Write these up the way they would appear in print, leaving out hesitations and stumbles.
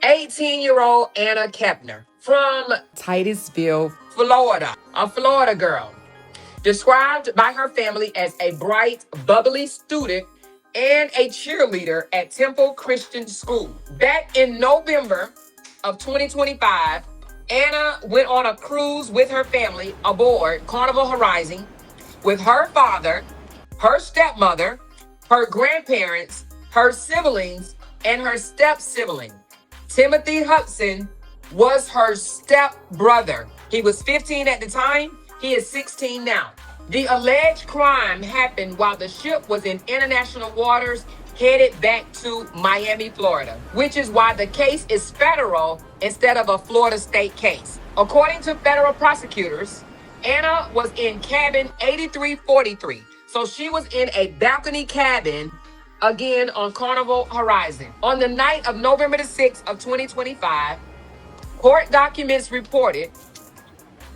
18-year-old Anna Kepner from Titusville, Florida, a Florida girl, described by her family as a bright, bubbly student and a cheerleader at Temple Christian School. Back in November of 2025, Anna went on a cruise with her family aboard Carnival Horizon with her father, her stepmother, her grandparents, her siblings, and her step-sibling. Timothy Hudson was her step-brother. He was 15 at the time. He is 16 now. The alleged crime happened while the ship was in international waters headed back to Miami, Florida, which is why the case is federal instead of a Florida state case. According to federal prosecutors, Anna was in cabin 8343. So she was in a balcony cabin again on Carnival Horizon. On the night of November the 6th of 2025, court documents reported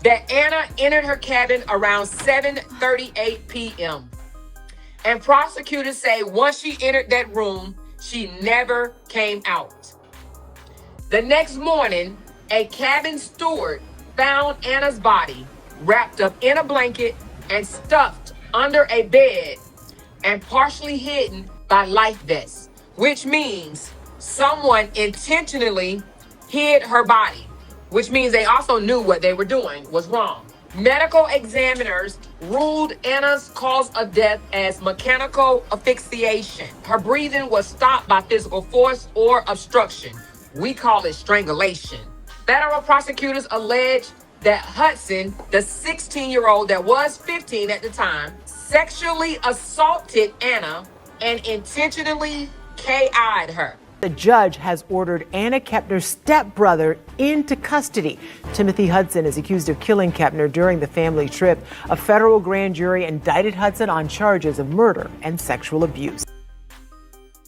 that Anna entered her cabin around 7:38 p.m. And prosecutors say once she entered that room, she never came out. The next morning, a cabin steward found Anna's body wrapped up in a blanket and stuffed under a bed and partially hidden by life vests, which means someone intentionally hid her body, which means they also knew what they were doing was wrong. Medical examiners ruled Anna's cause of death as mechanical asphyxiation. Her breathing was stopped by physical force or obstruction. We call it strangulation. Federal prosecutors allege that Hudson, the 16-year-old that was 15 at the time, sexually assaulted Anna and intentionally KI'd her. The judge has ordered Anna Kepner's stepbrother into custody. Timothy Hudson is accused of killing Kepner during the family trip. A federal grand jury indicted Hudson on charges of murder and sexual abuse.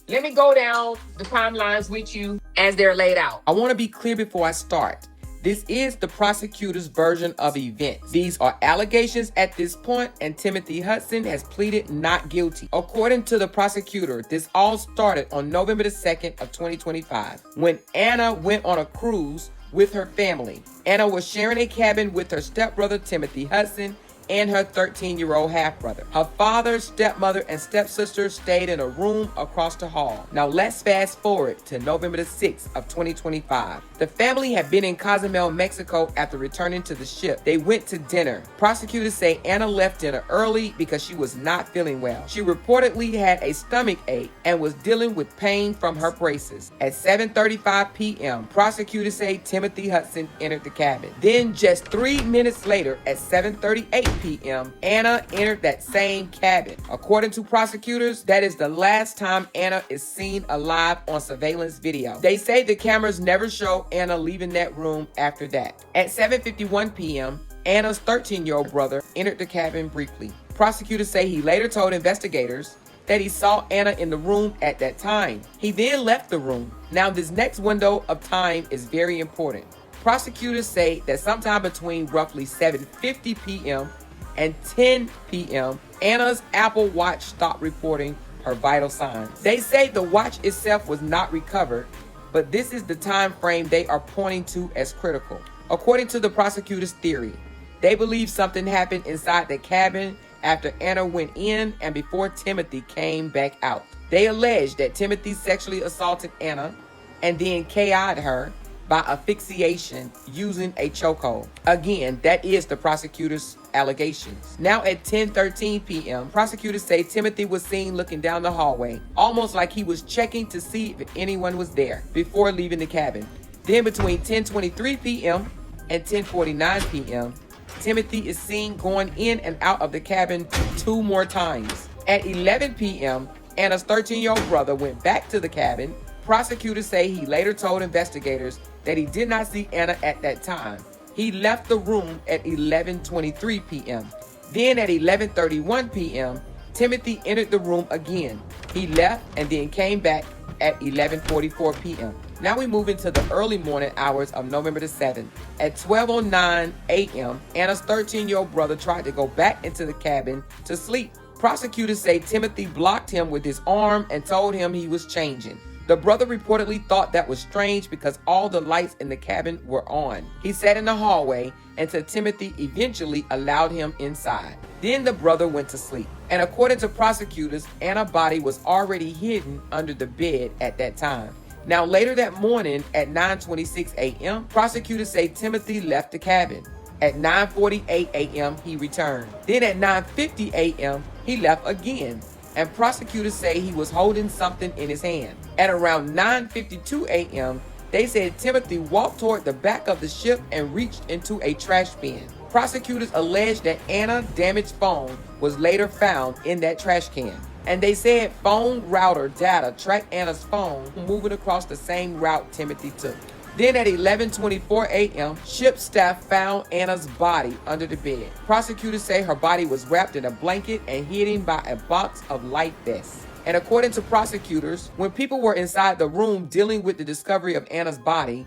Let me go down the timelines with you as they're laid out. I want to be clear before I start. This is the prosecutor's version of events. These are allegations at this point, and Timothy Hudson has pleaded not guilty. According to the prosecutor, this all started on November the 2nd of 2025 when Anna went on a cruise with her family. Anna was sharing a cabin with her stepbrother Timothy Hudson and her 13-year-old half-brother. Her father, stepmother, and stepsister stayed in a room across the hall. Now let's fast forward to November the 6th of 2025. The family had been in Cozumel, Mexico after returning to the ship. They went to dinner. Prosecutors say Anna left dinner early because she was not feeling well. She reportedly had a stomach ache and was dealing with pain from her braces. At 7:35 p.m., prosecutors say Timothy Hudson entered the cabin. Then just 3 minutes later, at 7:38 p.m., Anna entered that same cabin. According to prosecutors, that is the last time Anna is seen alive on surveillance video. They say the cameras never show Anna leaving that room after that. At 7:51 p.m., Anna's 13-year-old brother entered the cabin briefly. Prosecutors say he later told investigators that he saw Anna in the room at that time. He then left the room. Now, this next window of time is very important. Prosecutors say that sometime between roughly 7:50 p.m. and 10 p.m., Anna's Apple Watch stopped reporting her vital signs. They say the watch itself was not recovered, but this is the time frame they are pointing to as critical. According to the prosecutor's theory, they believe something happened inside the cabin after Anna went in and before Timothy came back out. They allege that Timothy sexually assaulted Anna and then KI'd her by asphyxiation using a chokehold. Again, that is the prosecutor's allegations. Now at 10:13 p.m., prosecutors say Timothy was seen looking down the hallway, almost like he was checking to see if anyone was there before leaving the cabin. Then between 10:23 p.m. and 10:49 p.m., Timothy is seen going in and out of the cabin 2 more times. At 11 p.m., Anna's 13-year-old brother went back to the cabin. Prosecutors say he later told investigators that he did not see Anna at that time. He left the room at 11:23 p.m. Then at 11:31 p.m., Timothy entered the room again. He left and then came back at 11:44 p.m. Now we move into the early morning hours of November the 7th. At 12:09 a.m., Anna's 13-year-old brother tried to go back into the cabin to sleep. Prosecutors say Timothy blocked him with his arm and told him he was changing. The brother reportedly thought that was strange because all the lights in the cabin were on. He sat in the hallway until Timothy eventually allowed him inside. Then the brother went to sleep. And according to prosecutors, Anna's body was already hidden under the bed at that time. Now later that morning at 9:26 a.m., prosecutors say Timothy left the cabin. At 9:48 a.m., he returned. Then at 9:50 a.m., he left again. And prosecutors say he was holding something in his hand. At around 9:52 a.m., they said Timothy walked toward the back of the ship and reached into a trash bin. Prosecutors alleged that Anna's damaged phone was later found in that trash can. And they said phone router data tracked Anna's phone moving across the same route Timothy took. Then at 11:24 a.m., ship staff found Anna's body under the bed. Prosecutors say her body was wrapped in a blanket and hidden by a box of life vests. And according to prosecutors, when people were inside the room dealing with the discovery of Anna's body,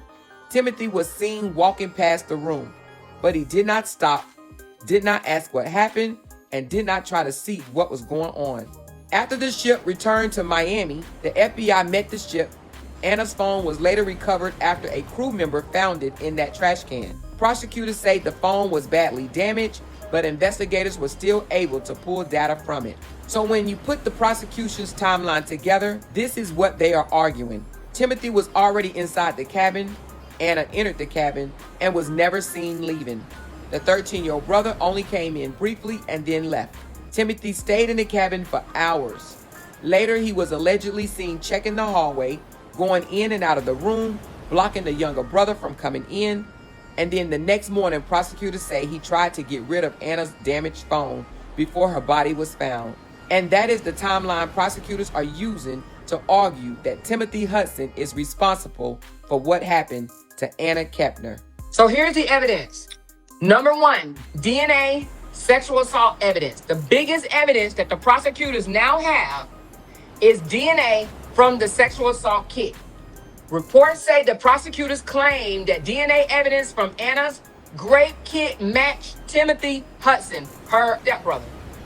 Timothy was seen walking past the room. But he did not stop, did not ask what happened, and did not try to see what was going on. After the ship returned to Miami, the FBI met the ship. Anna's phone was later recovered after a crew member found it in that trash can. Prosecutors say the phone was badly damaged, but investigators were still able to pull data from it. So when you put the prosecution's timeline together, this is what they are arguing. Timothy was already inside the cabin. Anna entered the cabin and was never seen leaving. The 13-year-old brother only came in briefly and then left. Timothy stayed in the cabin for hours. Later, he was allegedly seen checking the hallway, going in and out of the room, blocking the younger brother from coming in. And then the next morning, prosecutors say he tried to get rid of Anna's damaged phone before her body was found. And that is the timeline prosecutors are using to argue that Timothy Hudson is responsible for what happened to Anna Kepner. So here's the evidence. Number one, DNA sexual assault evidence. The biggest evidence that the prosecutors now have is DNA from the sexual assault kit. Reports say the prosecutors claim that DNA evidence from Anna's grape kit matched Timothy Hudson, her stepbrother.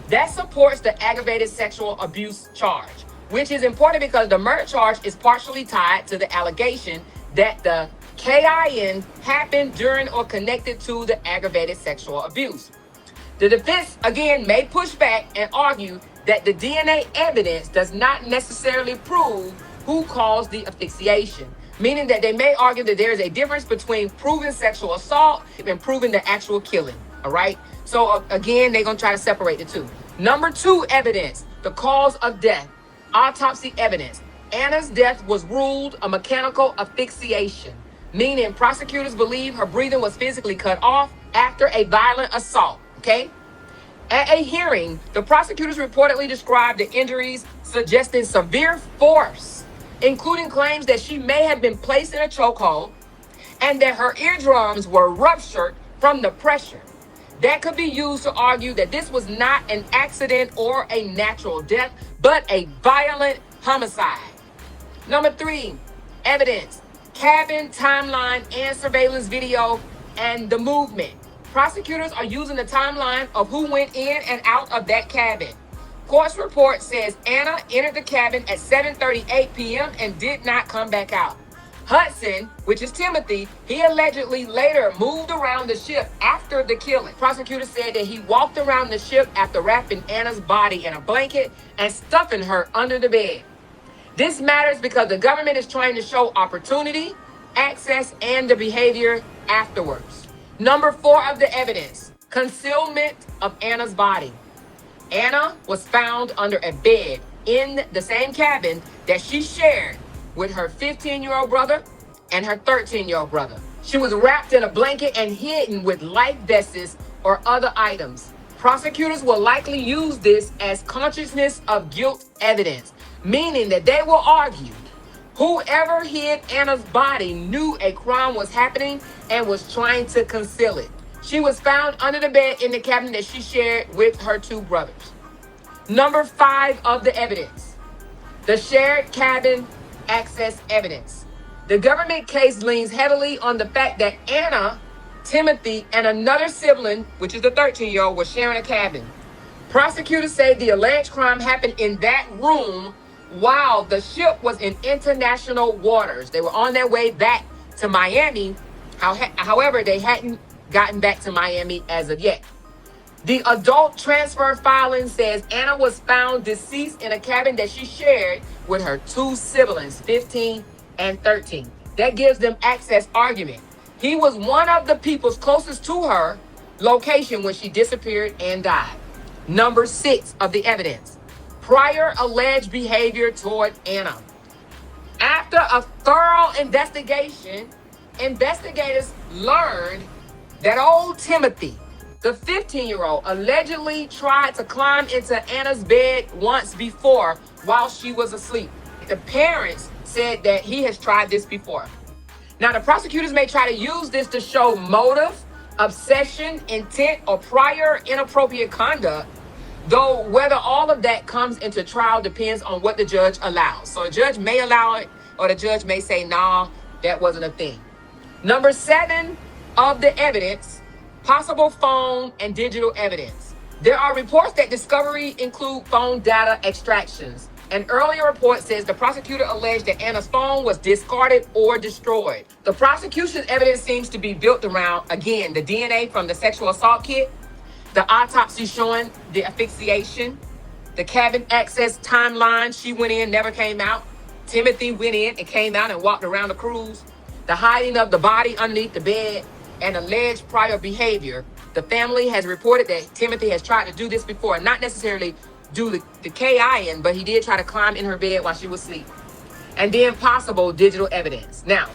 That supports the aggravated sexual abuse charge, which is important because the murder charge is partially tied to the allegation that the KIN happened during or connected to the aggravated sexual abuse. The defense, again, may push back and argue that the DNA evidence does not necessarily prove who caused the asphyxiation, meaning that they may argue that there is a difference between proving sexual assault and proving the actual killing, all right? So, again, they're going to try to separate the two. Number two evidence, the cause of death, autopsy evidence. Anna's death was ruled a mechanical asphyxiation, meaning prosecutors believe her breathing was physically cut off after a violent assault. Okay? At a hearing, the prosecutors reportedly described the injuries suggesting severe force, including claims that she may have been placed in a chokehold and that her eardrums were ruptured from the pressure. That could be used to argue that this was not an accident or a natural death, but a violent homicide. Number three, evidence, cabin timeline and surveillance video and the movement. Prosecutors are using the timeline of who went in and out of that cabin. Court's report says Anna entered the cabin at 7:38 p.m. and did not come back out. Hudson, which is Timothy, he allegedly later moved around the ship after the killing. Prosecutors said that he walked around the ship after wrapping Anna's body in a blanket and stuffing her under the bed. This matters because the government is trying to show opportunity, access, and the behavior afterwards. Number four of the evidence, concealment of Anna's body. Anna was found under a bed in the same cabin that she shared with her 15-year-old brother and her 13-year-old brother. She was wrapped in a blanket and hidden with life vests or other items. Prosecutors will likely use this as consciousness of guilt evidence, meaning that they will argue whoever hid Anna's body knew a crime was happening and was trying to conceal it. She was found under the bed in the cabin that she shared with her two brothers. Number five of the evidence, the shared cabin access evidence. The government case leans heavily on the fact that Anna, Timothy, and another sibling, which is the 13-year-old, were sharing a cabin. Prosecutors say the alleged crime happened in that room while the ship was in international waters. They were on their way back to Miami. However, they hadn't gotten back to Miami as of yet. The adult transfer filing says Anna was found deceased in a cabin that she shared with her two siblings, 15 and 13. That gives them access argument. He was one of the people closest to her location when she disappeared and died. Number 6 of the evidence: prior alleged behavior toward Anna. After a thorough investigation, investigators learned that old Timothy, the 15-year-old, allegedly tried to climb into Anna's bed once before while she was asleep. The parents said that he has tried this before. Now, the prosecutors may try to use this to show motive, obsession, intent, or prior inappropriate conduct, though whether all of that comes into trial depends on what the judge allows. So a judge may allow it, or the judge may say, nah, that wasn't a thing. Number 7 of the evidence: possible phone and digital evidence. There are reports that discovery include phone data extractions. An earlier report says the prosecutor alleged that Anna's phone was discarded or destroyed. The prosecution's evidence seems to be built around, again, the DNA from the sexual assault kit, the autopsy showing the asphyxiation, the cabin access timeline. She went in, never came out. Timothy went in and came out and walked around the cruise. The hiding of the body underneath the bed, and alleged prior behavior. The family has reported that Timothy has tried to do this before, not necessarily do the KIN, but he did try to climb in her bed while she was asleep. And then possible digital evidence. Now,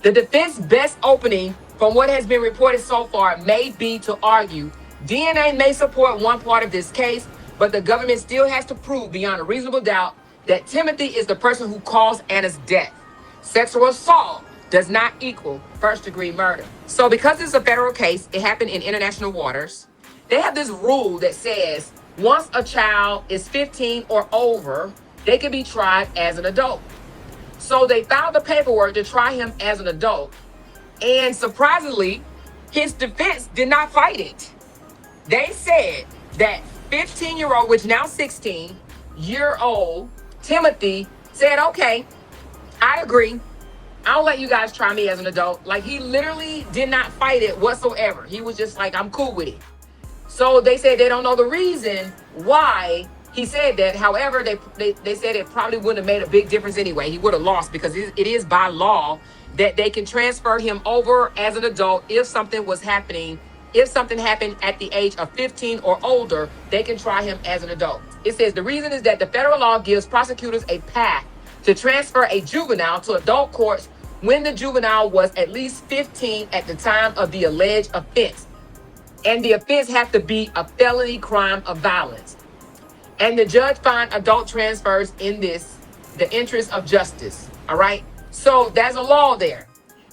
the defense best opening from what has been reported so far may be to argue DNA may support one part of this case, but the government still has to prove beyond a reasonable doubt that Timothy is the person who caused Anna's death. Sexual assault does not equal first-degree murder. So because this is a federal case, it happened in international waters, they have this rule that says once a child is 15 or over, they can be tried as an adult. So they filed the paperwork to try him as an adult. And surprisingly, his defense did not fight it. They said that 15-year-old, which now 16-year-old Timothy said, okay, I agree. I'll let you guys try me as an adult. Like, he literally did not fight it whatsoever. He was just like, I'm cool with it. So they said they don't know the reason why he said that. However, they said it probably wouldn't have made a big difference anyway. He would have lost because it is by law that they can transfer him over as an adult if something was happening. If something happened at the age of 15 or older, they can try him as an adult. It says the reason is that the federal law gives prosecutors a path to transfer a juvenile to adult courts when the juvenile was at least 15 at the time of the alleged offense. And the offense has to be a felony crime of violence. And the judge found adult transfers in the interest of justice. All right? So there's a law there.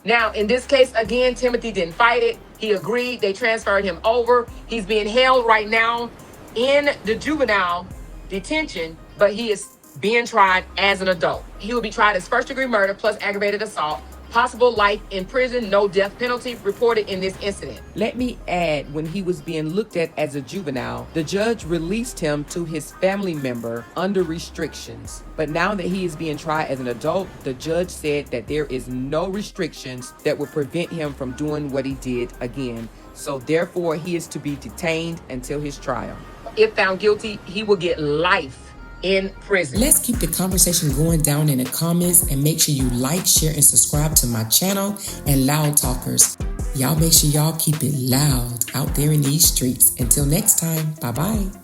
Now, in this case, again, Timothy didn't fight it. He agreed. They transferred him over. He's being held right now in the juvenile detention, but he is being tried as an adult. He will be tried as first-degree murder plus aggravated assault, possible life in prison, no death penalty reported in this incident. Let me add, when he was being looked at as a juvenile, the judge released him to his family member under restrictions. But now that he is being tried as an adult, the judge said that there is no restrictions that would prevent him from doing what he did again. So therefore, he is to be detained until his trial. If found guilty, he will get life in prison. Let's keep the conversation going down in the comments, and make sure you like, share, and subscribe to my channel and Loud Talkers. Y'all make sure y'all keep it loud out there in these streets. Until next time, bye-bye.